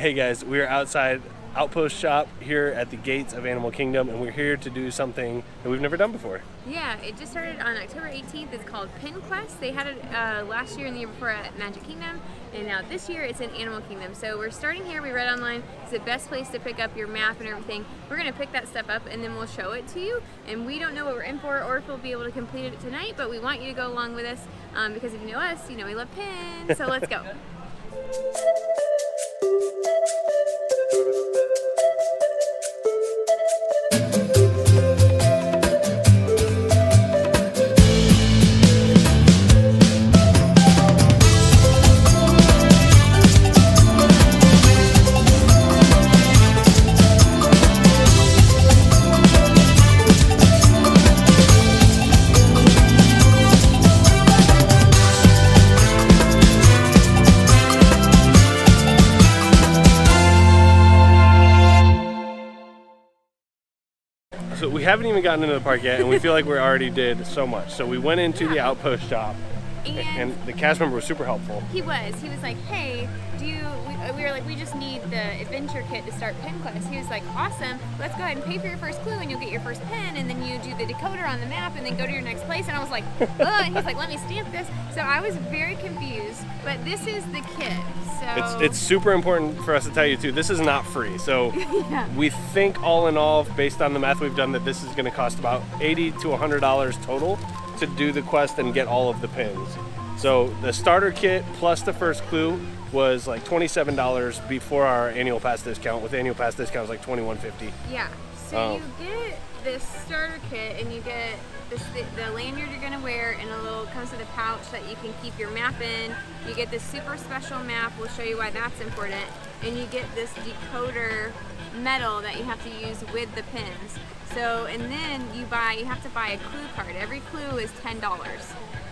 Hey guys, we are outside Outpost Shop here at the gates of Animal Kingdom, and we're here to do something that we've never done before. Yeah, it just started on October 18th. It's called Pin Quest. They had it last year and the year before at Magic Kingdom, and now this year it's in Animal Kingdom. So we're starting here. We read online it's the best place to pick up your map and everything. We're going to pick that stuff up and then we'll show it to you. And we don't know what we're in for or if we'll be able to complete it tonight, but we want you to go along with us because if you know us, you know we love pins. So let's go. So we haven't even gotten into the park yet, and we feel like we already did so much. So we went into the Outpost Shop, and the cast member was super helpful. He was like, hey, we were like, we just need the adventure kit to start Pin Quest. He was like, awesome, let's go ahead and pay for your first clue and you'll get your first pin, and then you do the decoder on the map and then go to your next place. And I was like, and he's like, let me stamp this. So I was very confused, but this is the kit. So It's super important for us to tell you too, this is not free. So yeah. We think all in all, based on the math we've done, that this is gonna cost about $80 to $100 total to do the quest and get all of the pins. So the starter kit plus the first clue was like $27 before our annual pass discount. With annual pass discount, it was like $21.50. Yeah. So you get this starter kit and you get the lanyard you're gonna wear, and comes with a pouch that you can keep your map in. You get this super special map. We'll show you why that's important. And you get this decoder medal that you have to use with the pins. So, and then you have to buy a clue card. Every clue is $10.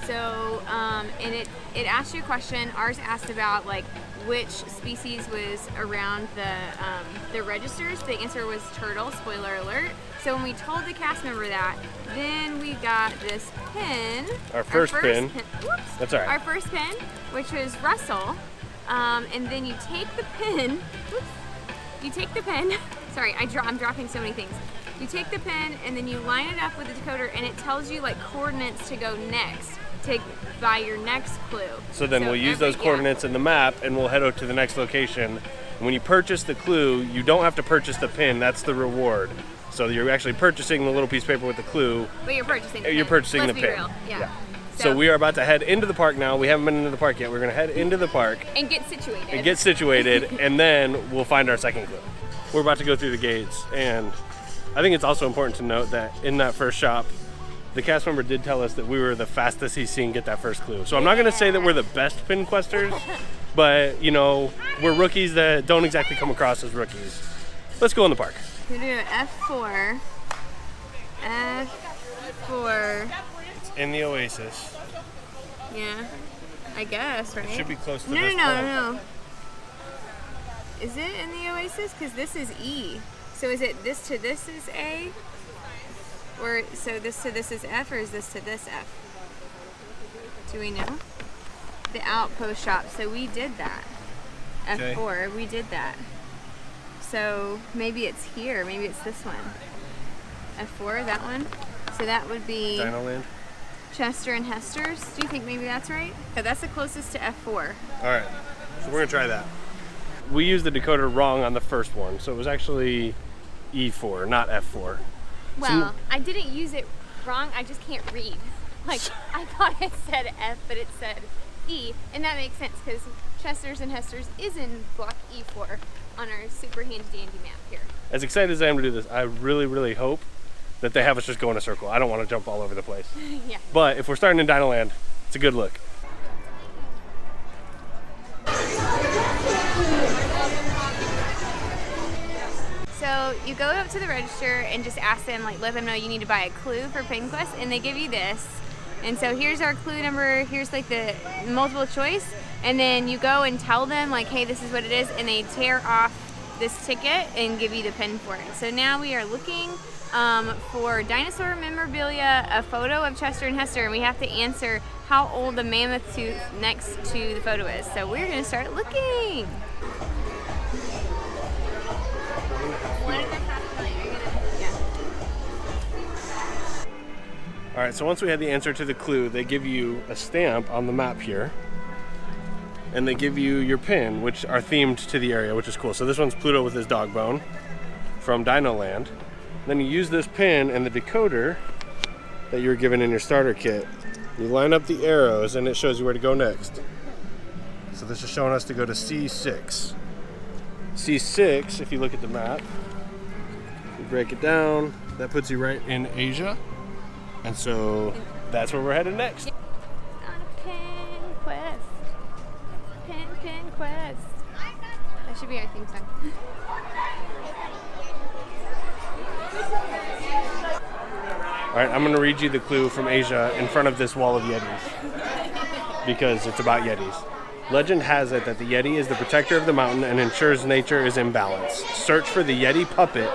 So, and it asks you a question. Ours asked about like which species was around the registers. The answer was turtle, spoiler alert. So when we told the cast member that, then we got this pin. Our first pin. Whoops. That's all right. Our first pin, which was Russell. And then you take the pin. Whoops. You take the pin. Sorry, I'm dropping so many things. You take the pin and then you line it up with the decoder, and it tells you like coordinates to go next to buy your next clue. So then we'll use those coordinates in the map and we'll head out to the next location. When you purchase the clue, you don't have to purchase the pin, that's the reward. So you're actually purchasing the little piece of paper with the clue. But you're purchasing the pin. You're purchasing Let's the be pin. Real. Yeah. So we are about to head into the park now. We haven't been into the park yet. We're gonna head into the park. And get situated. And then we'll find our second clue. We're about to go through the gates, and I think it's also important to note that in that first shop, the cast member did tell us that we were the fastest he's seen get that first clue. So I'm not gonna say that we're the best pin questers, but you know, we're rookies that don't exactly come across as rookies. Let's go in the park. We're gonna do F4. F4. It's in the Oasis. Yeah, I guess, right? It should be close to No. this point. No. Is it in the Oasis? Because this is E. So is it this to this is A? Or so this to this is F, or is this to this F? Do we know? The Outpost Shop. So we did that. Okay. F4, we did that. So maybe it's here. Maybe it's this one. F4, that one. So that would be Dinoland. Chester and Hester's. Do you think maybe that's right? Yeah, that's the closest to F4. All right, so we're gonna try that. We used the decoder wrong on the first one, so it was actually E4, not F4. Well, I didn't use it wrong, I just can't read. Like, I thought it said F, but it said E, and that makes sense because Chester's and Hester's is in block E4 on our super handy dandy map here. As excited as I am to do this, I really, really hope that they have us just go in a circle. I don't want to jump all over the place. Yeah. But if we're starting in Dinoland, it's a good look. So you go up to the register and just ask them, like, let them know you need to buy a clue for Pin Quest, and they give you this. And so here's our clue number, here's like the multiple choice, and then you go and tell them like, hey, this is what it is, and they tear off this ticket and give you the pin for it. So now we are looking for dinosaur memorabilia, a photo of Chester and Hester, and we have to answer how old the mammoth tooth next to the photo is. So we're gonna start looking. right, so once we had the answer to the clue, they give you a stamp on the map here. And they give you your pin, which are themed to the area, which is cool. So this one's Pluto with his dog bone from Dino Land. Then you use this pin and the decoder that you were given in your starter kit. You line up the arrows and it shows you where to go next. So this is showing us to go to C6. C6, if you look at the map, you break it down, that puts you right in Asia. And so that's where we're headed next. On a pin quest. Pin quest. That should be our theme song. All right, I'm gonna read you the clue from Asia in front of this wall of Yetis because it's about Yetis. Legend has it that the Yeti is the protector of the mountain and ensures nature is in balance. Search for the Yeti puppet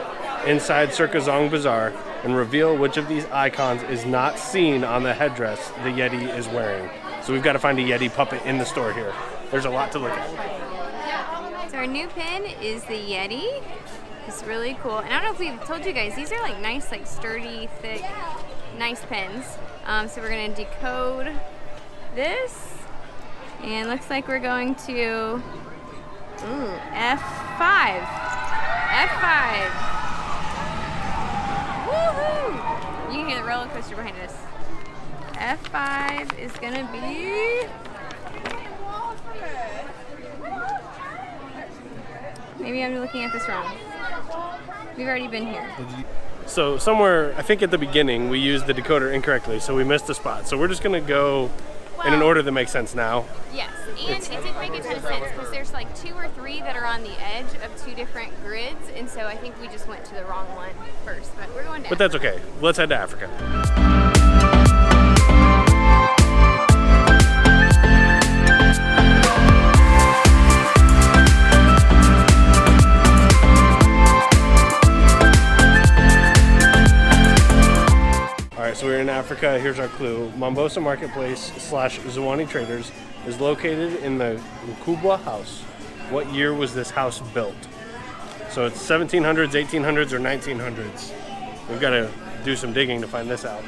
inside Circazong Bazaar and reveal which of these icons is not seen on the headdress the Yeti is wearing. So we've got to find a Yeti puppet in the store here. There's a lot to look at. So our new pin is the Yeti. It's really cool. And I don't know if we've told you guys, these are like nice, like sturdy, thick, nice pins. So we're gonna decode this. And looks like we're going to F5. F5. Woohoo! You can hear the roller coaster behind us. F5 is gonna be. Maybe I'm looking at this wrong. We've already been here. So somewhere, I think at the beginning, we used the decoder incorrectly, so we missed the spot. So we're just gonna go in an order that makes sense now. Yes, and it did make a ton of sense because there's like 2 or 3 that are on the edge of 2 different grids, and so I think we just went to the wrong one first, but we're going to But that's okay. Let's head to Africa. So we're in Africa. Here's our clue. Mombasa Marketplace / Zwanni Traders is located in the Nkubwa House. What year was this house built? So it's 1700s, 1800s, or 1900s. We've got to do some digging to find this out.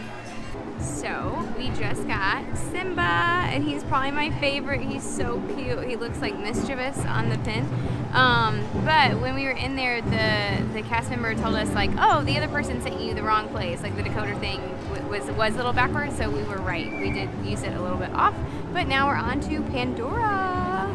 So we just got Simba, and he's probably my favorite. He's so cute. He looks like mischievous on the pin. But when we were in there, the cast member told us like, oh, the other person sent you the wrong place. Like the decoder thing was a little backwards, so we were right. We did use it a little bit off. But now we're on to Pandora.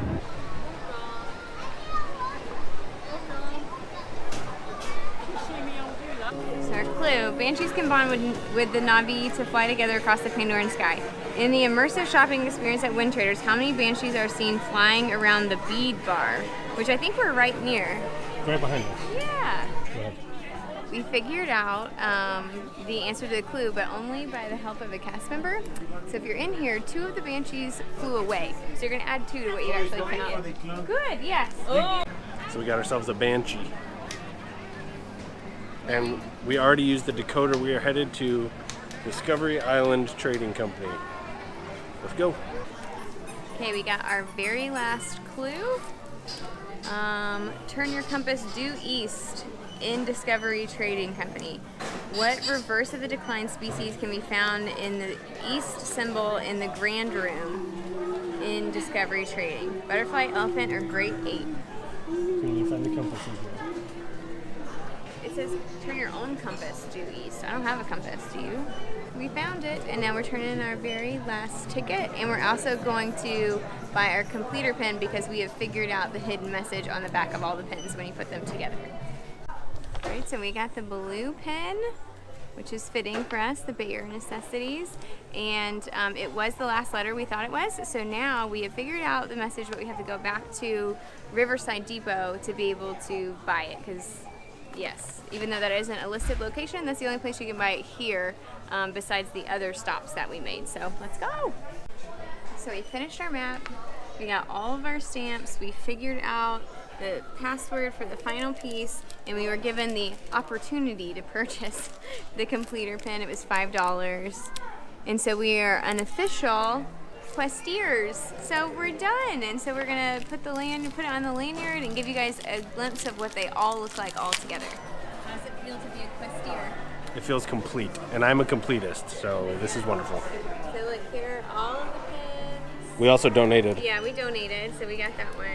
So our clue, Banshees can bond with the Navi to fly together across the Pandoran sky. In the immersive shopping experience at Wind Traders, how many Banshees are seen flying around the bead bar? Which I think we're right near. Right behind us. Yeah. We figured out the answer to the clue, but only by the help of a cast member. So if you're in here, 2 of the Banshees flew away. So you're going to add 2 to what you actually found. Good, yes. Oh. So we got ourselves a Banshee. And we already used the decoder. We are headed to Discovery Island Trading Company. Let's go. Okay, we got our very last clue. Turn your compass due east in Discovery Trading Company. What reverse of the declined species can be found in the east symbol in the Grand Room in Discovery Trading? Butterfly, elephant, or great ape? Can you find the compass in here? It says turn your own compass due east. I don't have a compass, do you? We found it, and now we're turning in our very last ticket, and we're also going to buy our completer pin because we have figured out the hidden message on the back of all the pins when you put them together. All right, so we got the blue pin, which is fitting for us, the Bare Necessities, and it was the last letter we thought it was, so now we have figured out the message, but we have to go back to Riverside Depot to be able to buy it, because yes, even though that isn't a listed location, that's the only place you can buy it here, besides the other stops that we made. So let's go. So we finished our map. We got all of our stamps. We figured out the password for the final piece, and we were given the opportunity to purchase the completer pin. It was $5. And so we are unofficial Questeers. So we're done, and so we're gonna put it on the lanyard and give you guys a glimpse of what they all look like all together. How does it feel to be a Questeer? It feels complete, and I'm a completist, so this is wonderful. So look here, all of the pins. We also donated. Yeah, we donated, so we got that one.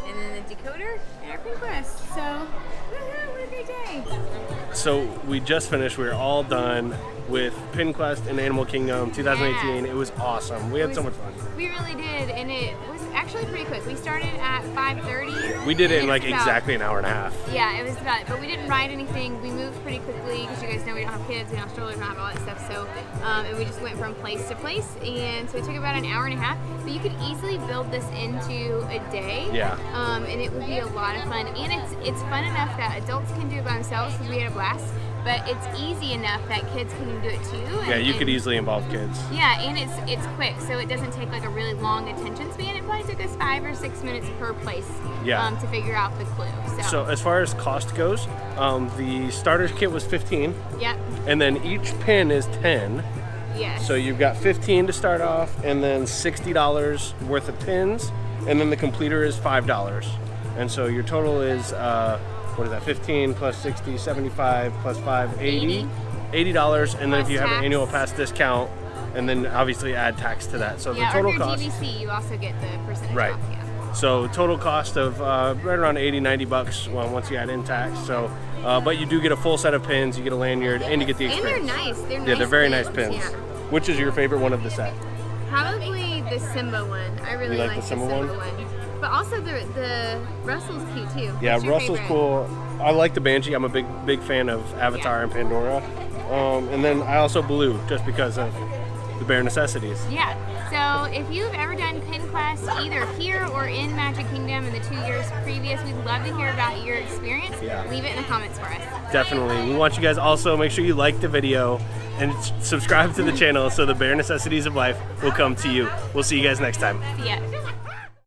And then the decoder and our PinQuest. So, woohoo, what a great day. So we just finished. We were all done with PinQuest and Animal Kingdom 2018. Yeah. It was awesome. We had so much fun. We really did, and it was actually pretty quick. We started at 5:30. We did it in and like it's about- exactly an hour and a half. Yeah, it was about, but we didn't ride anything. We moved pretty quickly because you guys know we don't have kids, we don't have strollers, we don't have all that stuff. So, and we just went from place to place, and so it took about an hour and a half. But you could easily build this into a day. Yeah. And it would be a lot of fun, and it's fun enough that adults can do it by themselves because we had a blast. But it's easy enough that kids can do it too. Yeah, you could and- easily involve kids. Yeah, and it's quick, so it doesn't take like a really long attention span. It probably took us 5 or 6 minutes per place to figure out the clue. So as far as cost goes, the starter kit was 15, Yep. and then each pin is 10. Yes. So you've got 15 to start off, and then $60 worth of pins, and then the completer is $5. And so your total is what is that? 15 plus 60, 75 plus 5, 80. $80, and then if Plus you have an tax. annual pass discount, and then obviously add tax to that. So yeah, the total or if you're cost. GBC, you also get the percentage Right. off. Yeah. So total cost of right around 80, 90 bucks once you add in tax. So, but you do get a full set of pins, you get a lanyard, and you get the And they're experience. nice. They're Yeah, nice they're very nice pins. pins. Yeah. Which is your favorite one of the set? Probably the Simba one. I really like like the Simba one? But also the Russell's cute too. Yeah, What's your Russell's favorite? cool. I like the Banshee. I'm a big fan of Avatar Yeah. and Pandora. And then I also Baloo just because of the bare necessities. Yeah. So if you've ever done PinQuest either here or in Magic Kingdom in the 2 years previous, we'd love to hear about your experience. Yeah. Leave it in the comments for us. Definitely. We want you guys also make sure you like the video and subscribe to the channel so the bare necessities of life will come to you. We'll see you guys next time. See ya.